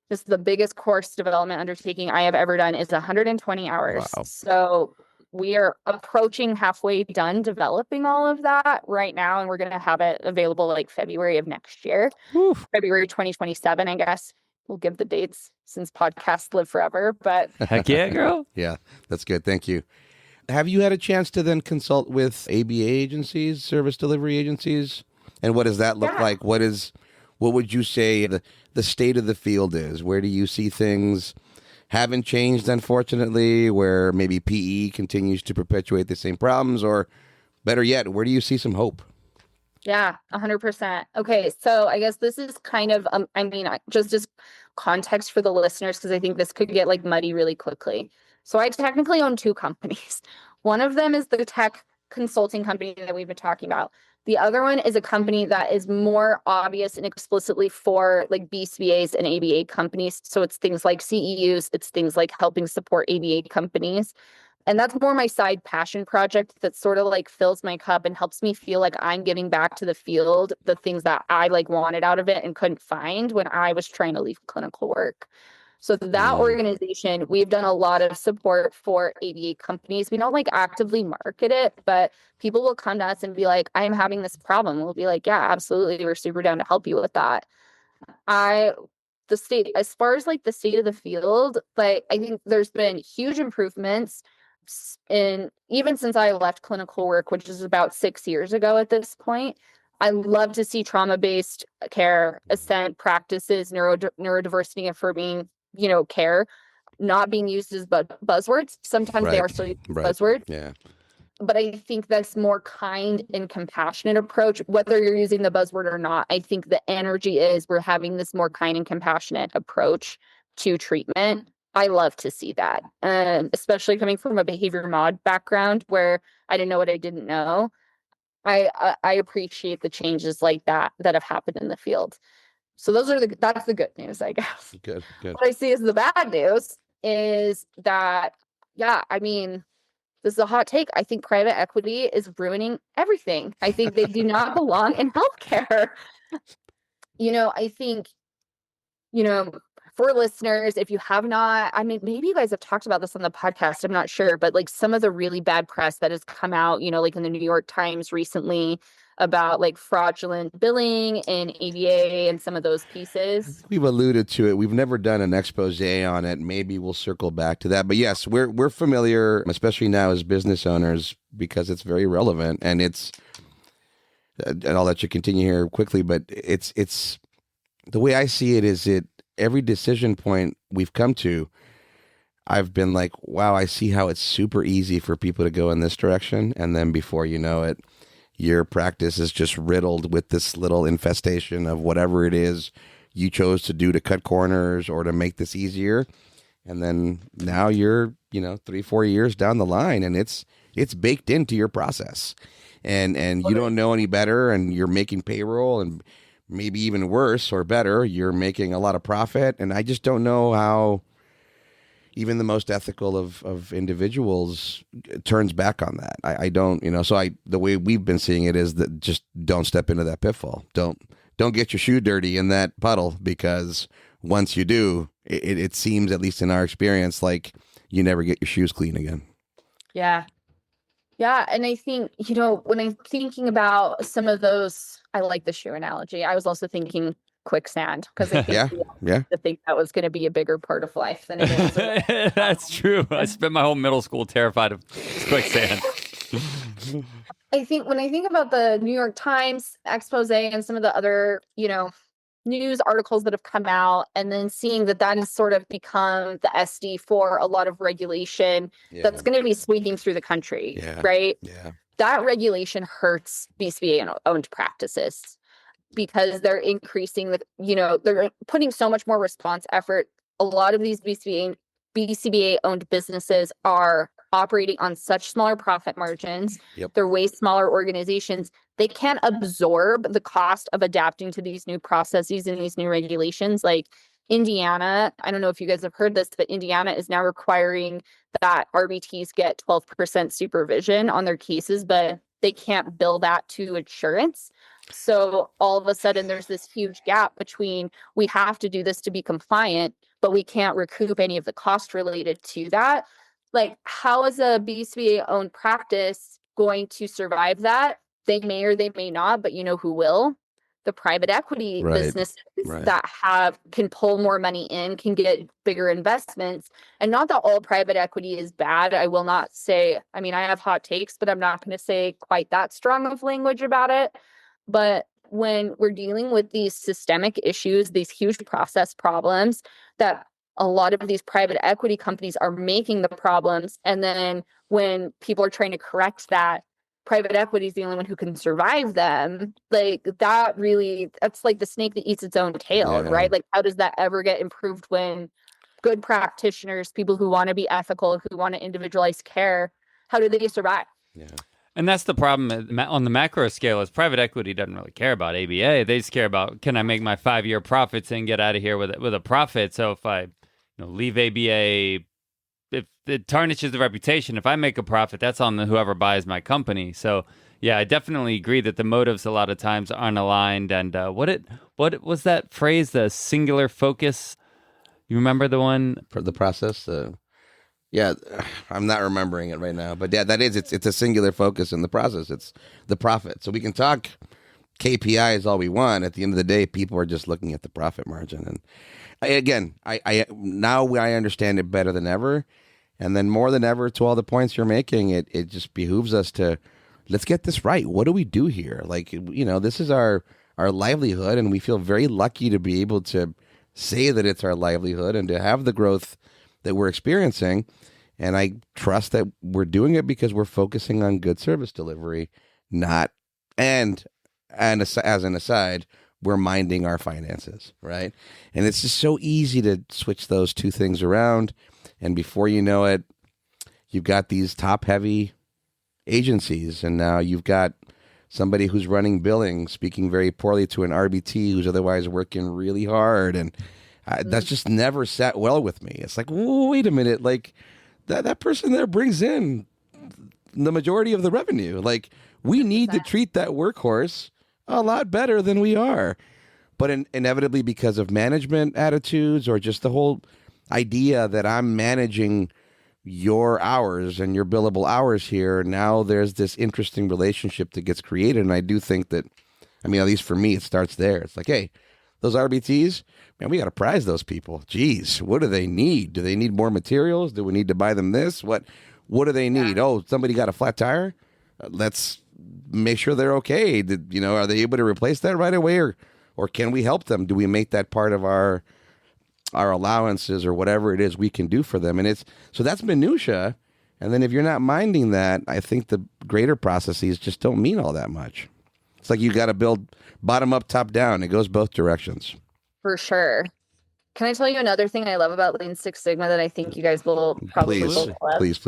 [SPEAKER 2] this is the biggest course development undertaking I have ever done, is 120 hours.
[SPEAKER 1] Wow.
[SPEAKER 2] So we are approaching halfway done developing all of that right now, and we're going to have it available like February of next year.
[SPEAKER 3] Oof.
[SPEAKER 2] February 2027, I guess. We'll give the dates since podcasts live forever, but
[SPEAKER 3] Heck yeah, girl.
[SPEAKER 1] Yeah, that's good. Thank you. Have you had a chance to then consult with ABA agencies, service delivery agencies? And what does that look like? What would you say the state of the field is? Where do you see things haven't changed, unfortunately, where maybe PE continues to perpetuate the same problems? Or better yet, where do you see some hope?
[SPEAKER 2] Yeah, 100%. Okay, so I guess this is kind of, just context for the listeners, because I think this could get like muddy really quickly. So I technically own two companies. One of them is the tech consulting company that we've been talking about. The other one is a company that is more obvious and explicitly for like BCBAs and ABA companies. So it's things like CEUs, it's things like helping support ABA companies. And that's more my side passion project that sort of like fills my cup and helps me feel like I'm giving back to the field the things that I like wanted out of it and couldn't find when I was trying to leave clinical work. So that organization, we've done a lot of support for ABA companies. We don't like actively market it, but people will come to us and be like, I'm having this problem. We'll be like, yeah, absolutely. We're super down to help you with that. As far as like the state of the field, like I think there's been huge improvements in even since I left clinical work, which is about 6 years ago at this point. I love to see trauma-based care, assent practices, neurodiversity affirming, care not being used as buzzwords. Sometimes they are still used as buzzwords.
[SPEAKER 1] Yeah.
[SPEAKER 2] But I think that's more kind and compassionate approach, whether you're using the buzzword or not. I think the energy is we're having this more kind and compassionate approach to treatment. I love to see that, especially coming from a behavior mod background where I didn't know what I didn't know. I appreciate the changes like that have happened in the field. So that's the good news, I guess.
[SPEAKER 1] Good.
[SPEAKER 2] What I see as the bad news is that, this is a hot take. I think private equity is ruining everything. I think they do not belong in healthcare. I think, for listeners, if you have not, maybe you guys have talked about this on the podcast, I'm not sure, but like some of the really bad press that has come out, like in the New York Times recently about like fraudulent billing and ABA and some of those pieces.
[SPEAKER 1] We've alluded to it. We've never done an expose on it. Maybe we'll circle back to that. But yes, we're familiar, especially now as business owners, because it's very relevant. And and I'll let you continue here quickly, but it's the way I see it is every decision point we've come to, I've been like, wow, I see how it's super easy for people to go in this direction. And then before you know it, your practice is just riddled with this little infestation of whatever it is you chose to do to cut corners or to make this easier. And then now you're, 3-4 years down the line and it's baked into your process and you don't know any better and you're making payroll and maybe even worse or better, you're making a lot of profit. And I just don't know how even the most ethical of individuals turns back on that. I don't, so the way we've been seeing it is that just don't step into that pitfall. Don't get your shoe dirty in that puddle, because once you do, it seems, at least in our experience, like you never get your shoes clean again.
[SPEAKER 2] Yeah. Yeah. And I think, when I'm thinking about some of those, I like the shoe analogy. I was also thinking quicksand, because I think to think that was going to be a bigger part of life than it is.
[SPEAKER 3] That's true. I spent my whole middle school terrified of quicksand.
[SPEAKER 2] I think when I think about the New York Times expose and some of the other, news articles that have come out, and then seeing that has sort of become the SD for a lot of regulation that's going to be sweeping through the country, right?
[SPEAKER 1] Yeah.
[SPEAKER 2] That regulation hurts BCBA owned practices, because they're increasing they're putting so much more response effort. A lot of these BCBA owned businesses are operating on such smaller profit margins. They're way smaller organizations. They can't absorb the cost of adapting to these new processes and these new regulations. Like Indiana, I don't know if you guys have heard this, but Indiana is now requiring that RBTs get 12% supervision on their cases, but they can't bill that to insurance. So all of a sudden there's this huge gap between, we have to do this to be compliant, but we can't recoup any of the cost related to that. Like, how is a BCBA owned practice going to survive that? They may or they may not, but who will? The private equity businesses that can pull more money in, can get bigger investments. And not that all private equity is bad. I will not say, I have hot takes, but I'm not going to say quite that strong of language about it. But when we're dealing with these systemic issues, these huge process problems, that a lot of these private equity companies are making the problems, and then when people are trying to correct that, private equity is the only one who can survive them. Like, that's like the snake that eats its own tail, right? Like, how does that ever get improved when good practitioners, people who want to be ethical, who want to individualize care, how do they survive?
[SPEAKER 1] Yeah.
[SPEAKER 3] And that's the problem on the macro scale, is private equity doesn't really care about ABA. They just care about, can I make my 5-year profits and get out of here with a profit? So if I leave ABA, if it tarnishes the reputation, if I make a profit, that's on whoever buys my company. So yeah, I definitely agree that the motives a lot of times aren't aligned. And what was that phrase, the singular focus? You remember the one?
[SPEAKER 1] For the process? Yeah, I'm not remembering it right now, but yeah, it's a singular focus in the process. It's the profit. So we can talk KPIs all we want. At the end of the day, people are just looking at the profit margin. And I now I understand it better than ever, and then more than ever, to all the points you're making, it just behooves us to, let's get this right. What do we do here? Like, this is our livelihood, and we feel very lucky to be able to say that it's our livelihood and to have the growth that we're experiencing. And I trust that we're doing it because we're focusing on good service delivery, and as an aside, we're minding our finances, right? And it's just so easy to switch those two things around. And before you know it, you've got these top-heavy agencies, and now you've got somebody who's running billing speaking very poorly to an RBT who's otherwise working really hard, and that's just never sat well with me. It's like, wait a minute, like that person there brings in the majority of the revenue. Like, we need to treat that workhorse a lot better than we are. But inevitably, because of management attitudes or just the whole idea that I'm managing your hours and your billable hours here, now there's this interesting relationship that gets created. And I do think that, at least for me, it starts there. It's like, hey, those RBTs, man, we got to prize those people. Geez, what do they need? Do they need more materials? Do we need to buy them this? What do they need? Oh, somebody got a flat tire? Let's make sure they're okay. Are they able to replace that right away, or can we help them? Do we make that part of our allowances or whatever it is we can do for them? And so that's minutia. And then if you're not minding that, I think the greater processes just don't mean all that much. It's like you got to build bottom up, top down. It goes both directions.
[SPEAKER 2] For sure. Can I tell you another thing I love about Lean Six Sigma that I think you guys will probably love?
[SPEAKER 1] Please.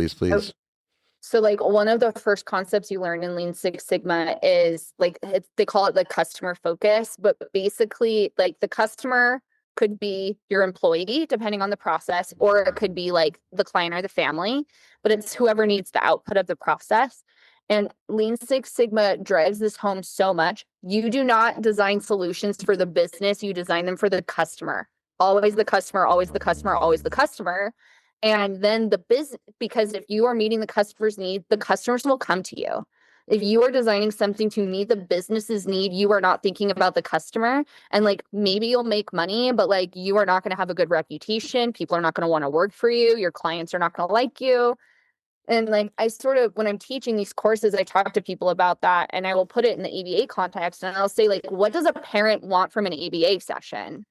[SPEAKER 2] So like one of the first concepts you learn in Lean Six Sigma is like, they call it the customer focus, but basically like the customer could be your employee, depending on the process, or it could be like the client or the family, but it's whoever needs the output of the process. And Lean Six Sigma drives this home so much. You do not design solutions for the business, you design them for the customer. Always the customer, always the customer, always the customer. And then the business, because if you are meeting the customer's need, the customers will come to you. If you are designing something to meet the business's need, you are not thinking about the customer. And like, maybe you'll make money, but like, you are not going to have a good reputation. People are not going to want to work for you. Your clients are not going to like you. And like, I sort of, when I'm teaching these courses, I talk to people about that, and I will put it in the ABA context, and I'll say, like, what does a parent want from an ABA session?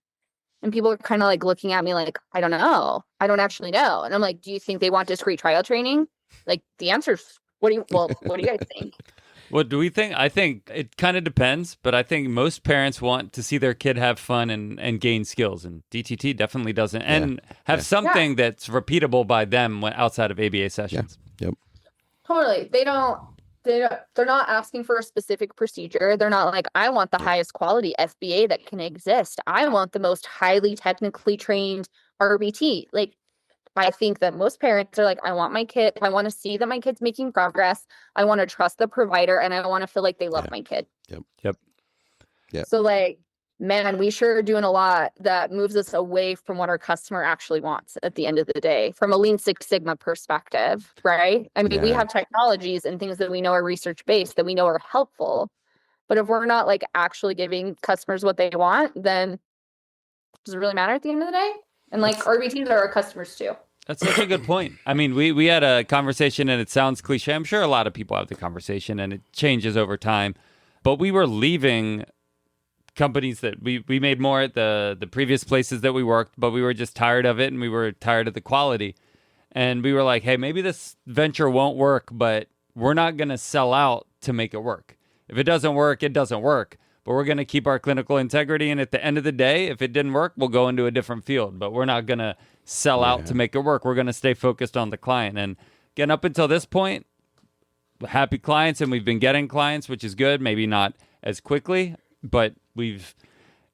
[SPEAKER 2] And people are kind of like looking at me like, I don't know. I don't actually know. And I'm like, do you think they want discrete trial training? Like, the answer is, what do you guys think?
[SPEAKER 3] What do we think? I think it kind of depends, but I think most parents want to see their kid have fun and gain skills, and DTT definitely doesn't, and have something that's repeatable by them outside of ABA sessions.
[SPEAKER 1] Yep.
[SPEAKER 2] Totally. They're not asking for a specific procedure. They're not like, I want the highest quality FBA that can exist. I want the most highly technically trained RBT. Like, I think that most parents are like, I want to see that my kid's making progress. I want to trust the provider, and I want to feel like they love my kid.
[SPEAKER 1] Yep.
[SPEAKER 2] So like, man, we sure are doing a lot that moves us away from what our customer actually wants at the end of the day, from a Lean Six Sigma perspective, right? I mean, we have technologies and things that we know are research-based, that we know are helpful. But if we're not like actually giving customers what they want, then does it really matter at the end of the day? And like, RBTs are our customers too.
[SPEAKER 3] That's such a good point. I mean, we had a conversation, and it sounds cliche. I'm sure a lot of people have the conversation, and it changes over time. But we were leaving companies that we made more at the previous places that we worked, but we were just tired of it, and we were tired of the quality. And we were like, hey, maybe this venture won't work, but we're not going to sell out to make it work. If it doesn't work, it doesn't work. But we're going to keep our clinical integrity. And at the end of the day, if it didn't work, we'll go into a different field. But we're not going to sell out to make it work. We're going to stay focused on the client. And again, up until this point, happy clients, and we've been getting clients, which is good. Maybe not as quickly, but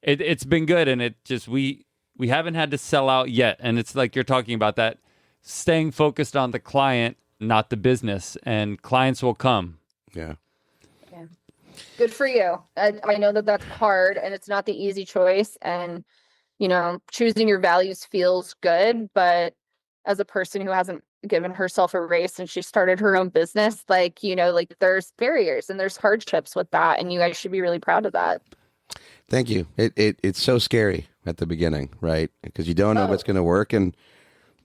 [SPEAKER 3] it's been good. And it just, we haven't had to sell out yet. And it's like you're talking about that, staying focused on the client, not the business, and clients will come.
[SPEAKER 1] Yeah.
[SPEAKER 2] Good for you. I know that that's hard, and it's not the easy choice. And, you know, choosing your values feels good, but as a person who hasn't given herself a raise since she started her own business, like, you know, like, there's barriers and there's hardships with that. And you guys should be really proud of that.
[SPEAKER 1] Thank you. It's so scary at the beginning, right? Because you don't know what's going to work, and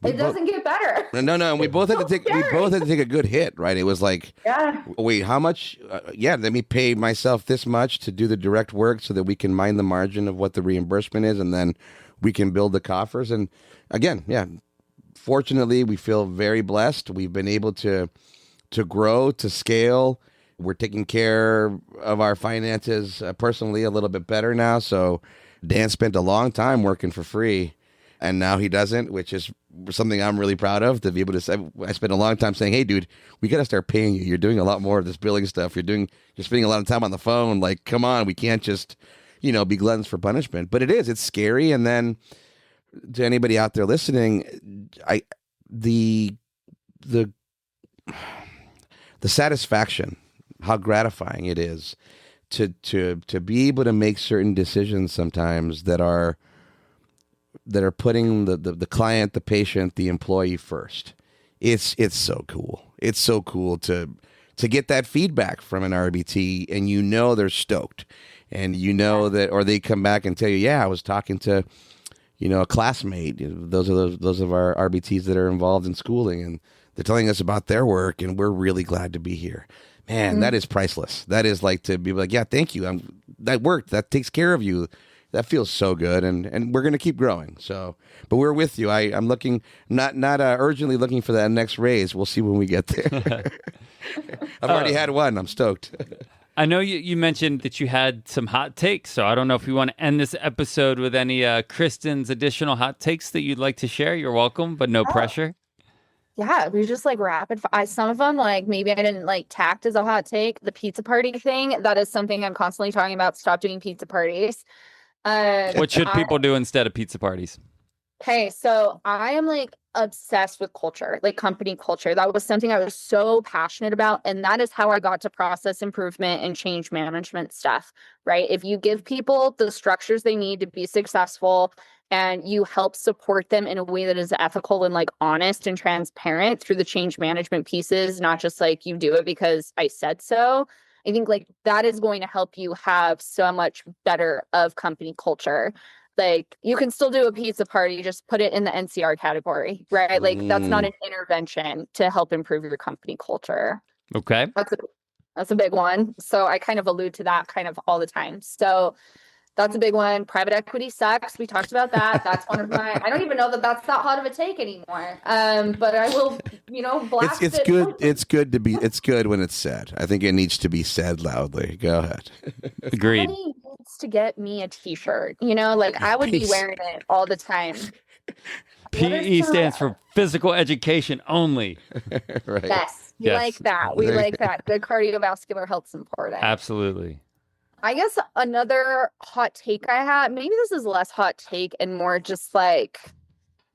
[SPEAKER 2] it doesn't get better.
[SPEAKER 1] No. And we both had to take a good hit, right? It was like, wait, how much? Let me pay myself this much to do the direct work so that we can mind the margin of what the reimbursement is, and then we can build the coffers. And again, fortunately, we feel very blessed. We've been able to grow, to scale. We're taking care of our finances personally a little bit better now. So Dan spent a long time working for free, and now he doesn't, which is something I'm really proud of, to be able to say. I spent a long time saying, hey, dude, we got to start paying you. You're doing a lot more of this billing stuff. You're spending a lot of time on the phone. Like, come on, we can't just, be gluttons for punishment. But it's scary. And then to anybody out there listening, the satisfaction, how gratifying it is to be able to make certain decisions sometimes that are putting the client, the patient, the employee first. It's so cool. It's so cool to get that feedback from an RBT, and they're stoked, and that, or they come back and tell you, I was talking to a classmate. Those of our RBTs that are involved in schooling, and they're telling us about their work, and we're really glad to be here. Man, that is priceless. That is like, to be like, thank you. That worked. That takes care of you. That feels so good, and we're going to keep growing. So, but we're with you. I'm looking, not urgently looking for that next raise. We'll see when we get there. I've already had one. I'm stoked.
[SPEAKER 3] I know you mentioned that you had some hot takes, so I don't know if you want to end this episode with any Kristyn's additional hot takes that you'd like to share. You're welcome, but no pressure.
[SPEAKER 2] Yeah, we just like rapid fire. Some of them, like, maybe I didn't like tact as a hot take. The pizza party thing, that is something I'm constantly talking about. Stop doing pizza parties.
[SPEAKER 3] What should people do instead of pizza parties?
[SPEAKER 2] Okay, so I am like obsessed with culture, like company culture. That was something I was so passionate about. And that is how I got to process improvement and change management stuff, right? If you give people the structures they need to be successful and you help support them in a way that is ethical and like honest and transparent through the change management pieces, not just like you do it because I said so. I think like that is going to help you have so much better of company culture. Like you can still do a pizza party, just put it in the NCR category, right? Like that's not an intervention to help improve your company culture.
[SPEAKER 3] Okay.
[SPEAKER 2] That's a big one. So I kind of allude to that kind of all the time. So that's a big one. Private equity sucks. We talked about that. That's one of my, I don't even know that that's that hot of a take anymore. But I will, blast
[SPEAKER 1] it's
[SPEAKER 2] it.
[SPEAKER 1] good. It's good when it's said. I think it needs to be said loudly. Go ahead.
[SPEAKER 3] Agreed.
[SPEAKER 2] Somebody needs to get me a t-shirt, like I would be wearing it all the time.
[SPEAKER 3] PE stands for physical education only.
[SPEAKER 1] Right.
[SPEAKER 2] Yes. We like that. We like that. Good cardiovascular health's important.
[SPEAKER 3] Absolutely.
[SPEAKER 2] I guess another hot take I had, maybe this is less hot take and more just like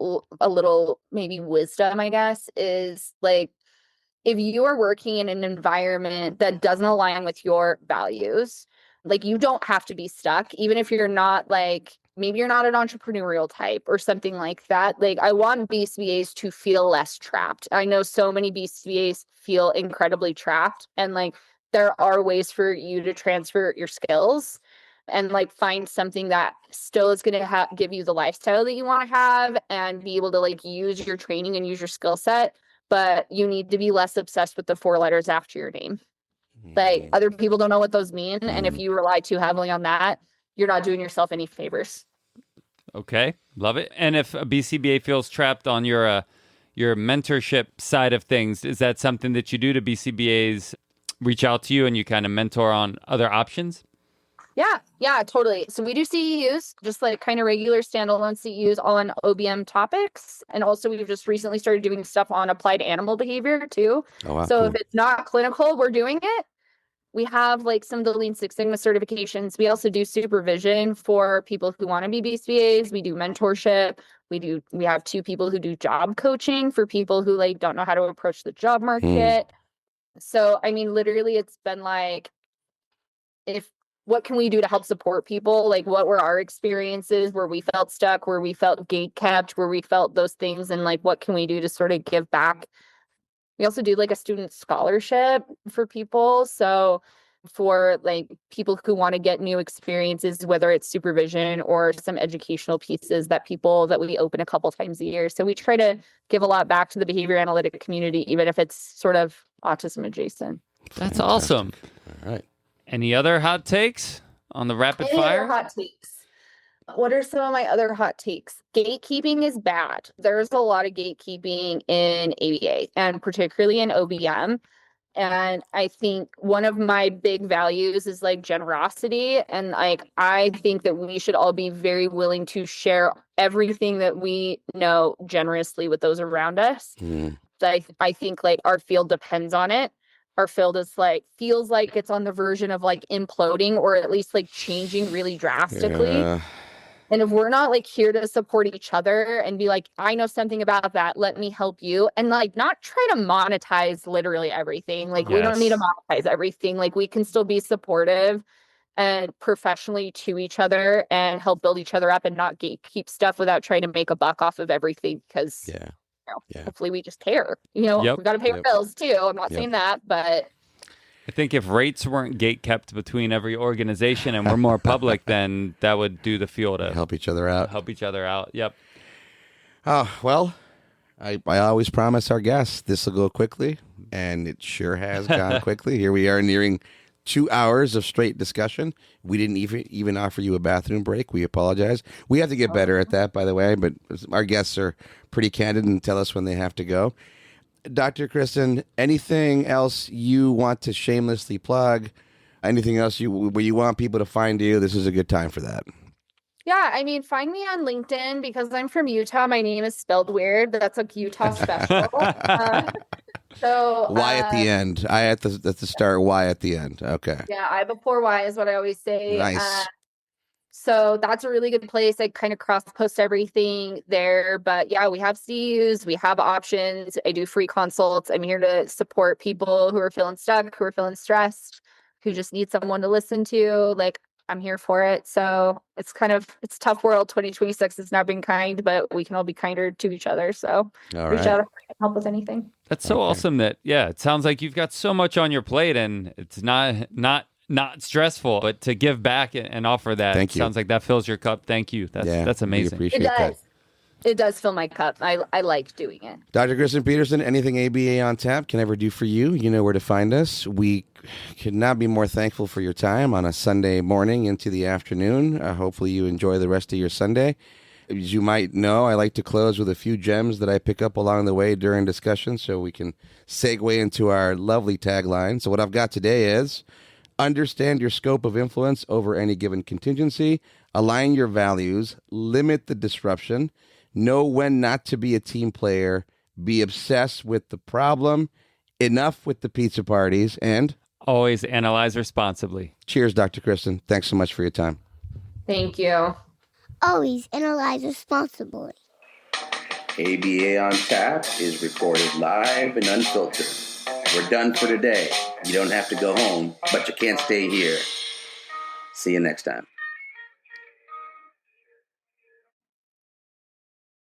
[SPEAKER 2] a little maybe wisdom, I guess, is like if you are working in an environment that doesn't align with your values, like you don't have to be stuck, even if you're not like, maybe you're not an entrepreneurial type or something like that. Like I want BCBAs to feel less trapped. I know so many BCBAs feel incredibly trapped, and like there are ways for you to transfer your skills and like find something that still is going to give you the lifestyle that you want to have and be able to like use your training and use your skill set. But you need to be less obsessed with the 4 letters after your name. Like other people don't know what those mean. And if you rely too heavily on that, you're not doing yourself any favors.
[SPEAKER 3] Okay. Love it. And if a BCBA feels trapped on your mentorship side of things, is that something that you do to BCBAs reach out to you and you kind of mentor on other options?
[SPEAKER 2] Yeah, totally. So we do CEUs, just like kind of regular standalone CEUs on OBM topics. And also we've just recently started doing stuff on applied animal behavior too.
[SPEAKER 1] Oh, wow,
[SPEAKER 2] so
[SPEAKER 1] cool.
[SPEAKER 2] If it's not clinical, we're doing it. We have like some of the Lean Six Sigma certifications. We also do supervision for people who want to be BCBAs. We do mentorship. We have 2 people who do job coaching for people who like don't know how to approach the job market. So, I mean, literally it's been like, what can we do to help support people? Like what were our experiences where we felt stuck, where we felt gate kept, where we felt those things, and like what can we do to sort of give back? We also do like a student scholarship for people. So for like people who want to get new experiences, whether it's supervision or some educational pieces that we open a couple times a year. So we try to give a lot back to the behavior analytic community, even if it's sort of autism adjacent.
[SPEAKER 3] That's awesome.
[SPEAKER 1] All right.
[SPEAKER 3] Any other hot takes on the rapid fire?
[SPEAKER 2] Hot takes. What are some of my other hot takes? Gatekeeping is bad. There's a lot of gatekeeping in ABA and particularly in OBM. And I think one of my big values is like generosity. And like, I think that we should all be very willing to share everything that we know generously with those around us. I think like our field depends on it. Our field is like, feels like it's on the version of like imploding or at least like changing really drastically. Yeah. And if we're not like here to support each other and be like, I know something about that, let me help you. And like not try to monetize literally everything. Like we don't need to monetize everything. Like we can still be supportive and professionally to each other and help build each other up and not gatekeep stuff without trying to make a buck off of everything. Because hopefully we just care. We got to pay our bills too. I'm not saying that, but
[SPEAKER 3] I think if rates weren't gate kept between every organization and we're more public, then that would do the field to
[SPEAKER 1] help each other out.
[SPEAKER 3] Yep.
[SPEAKER 1] Oh, well, I always promise our guests this will go quickly, and it sure has gone quickly. Here we are nearing 2 hours of straight discussion. We didn't even offer you a bathroom break. We apologize. We have to get better at that, by the way, but our guests are pretty candid and tell us when they have to go. Dr. Kristen, anything else you want to shamelessly plug? Anything else where you want people to find you? This is a good time for that.
[SPEAKER 2] Yeah, I mean, find me on LinkedIn because I'm from Utah. My name is spelled weird. That's a Utah special. So
[SPEAKER 1] Y at the end. I at the start. Y at the end. Okay.
[SPEAKER 2] Yeah, I before Y is what I always say.
[SPEAKER 1] Nice.
[SPEAKER 2] So that's a really good place. I kind of cross post everything there. But yeah, we have CUs, we have options. I do free consults. I'm here to support people who are feeling stuck, who are feeling stressed, who just need someone to listen to. Like, I'm here for it. So it's it's tough world. 2026 has not been kind, but we can all be kinder to each other. So reach out if I can help with anything.
[SPEAKER 3] That's so awesome that, it sounds like you've got so much on your plate and it's not stressful, but to give back and offer that.
[SPEAKER 1] Thank you.
[SPEAKER 3] Sounds like that fills your cup. Thank you. That's amazing.
[SPEAKER 1] We appreciate that.
[SPEAKER 2] It does fill my cup. I like doing it.
[SPEAKER 1] Dr. Kristyn Peterson, anything ABA on Tap can ever do for you, you know where to find us. We could not be more thankful for your time on a Sunday morning into the afternoon. Hopefully you enjoy the rest of your Sunday. As you might know, I like to close with a few gems that I pick up along the way during discussion so we can segue into our lovely tagline. So what I've got today is, understand your scope of influence over any given contingency, align your values, limit the disruption, know when not to be a team player, be obsessed with the problem, enough with the pizza parties, and
[SPEAKER 3] always analyze responsibly.
[SPEAKER 1] Cheers, Dr. Kristen. Thanks so much for your time.
[SPEAKER 2] Thank you.
[SPEAKER 4] Always analyze responsibly.
[SPEAKER 1] ABA on Tap is recorded live and unfiltered. We're done for today. You don't have to go home, but you can't stay here. See you next time.